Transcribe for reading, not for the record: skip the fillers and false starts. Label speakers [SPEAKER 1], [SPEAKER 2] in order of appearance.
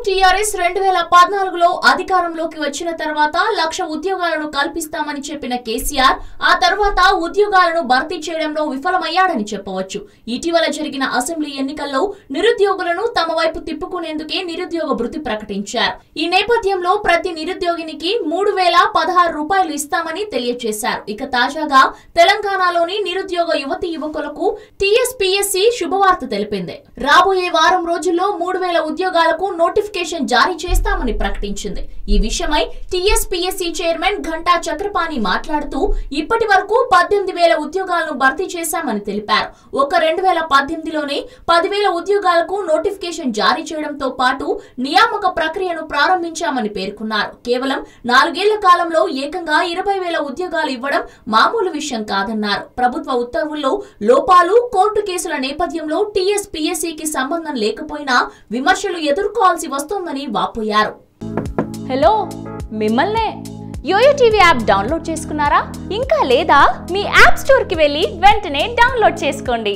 [SPEAKER 1] TRS 2014లో అధికారంలోకి వచ్చిన తర్వాత 1,00,000 ఉద్యోగాలను కల్పిస్తామని చెప్పిన కేసీఆర్ ఆ తర్వాత ఉద్యోగాలను భర్తీ చేయడంలో విఫలమయ్యాడని చెప్పవచ్చు. ఇటీవల జరిగిన అసెంబ్లీ ఎన్నికల్లో నిరుద్యోగులను తమ వైపు తిప్పుకునేందుకే నిరుద్యోగ భృతి ప్రకటించారు. ఈ నేపథ్యంలో ప్రతి నిరుద్యోగినికి 3,016 రూపాయలు ఇస్తామని తెలియజేశారు. ఇక తాజాగా తెలంగాణలోని నిరుద్యోగ యువతీ యువకులకు టీఎస్పీఎస్సీ శుభవార్త తెలిపింది. రాబోయే వారం రోజుల్లో 3,000 ఉద్యోగాలకు నోటిఫికేషన్ జారీ చేస్తామని ప్రకటించింది. ఈ విషయమై టీఎస్పీఎస్సీ చైర్మన్ ఘంటా చక్రపాణి మాట్లాడుతూ ఇప్పటి వరకు 18,000 ఉద్యోగాలను భర్తీ చేశామని తెలిపారు. ఒక 2018లోనే 10,000 ఉద్యోగాలకు నోటిఫికేషన్ జారీ చేయడంతో పాటు నియామక ప్రక్రియను ప్రారంభించామని పేర్కొన్నారు. కేవలం 4 ఏళ్ల కాలంలో ఏకంగా 20,000 ఉద్యోగాలు ఇవ్వడం మామూలు విషయం కాదన్నారు. ప్రభుత్వ ఉత్తర్వుల్లో లోపాలు, కోర్టు కేసుల నేపథ్యంలో టీఎస్పీఎస్సీకి సంబంధం లేకపోయినా విమర్శలు ఎదుర్కోవాల్సి వస్తోందని వాపోయారు.
[SPEAKER 2] హలో, మిమ్మల్నే యోయో టీవీ యాప్ డౌన్లోడ్ చేసుకున్నారా? ఇంకా లేదా? మీ యాప్ స్టోర్కి వెళ్ళి వెంటనే డౌన్లోడ్ చేసుకోండి.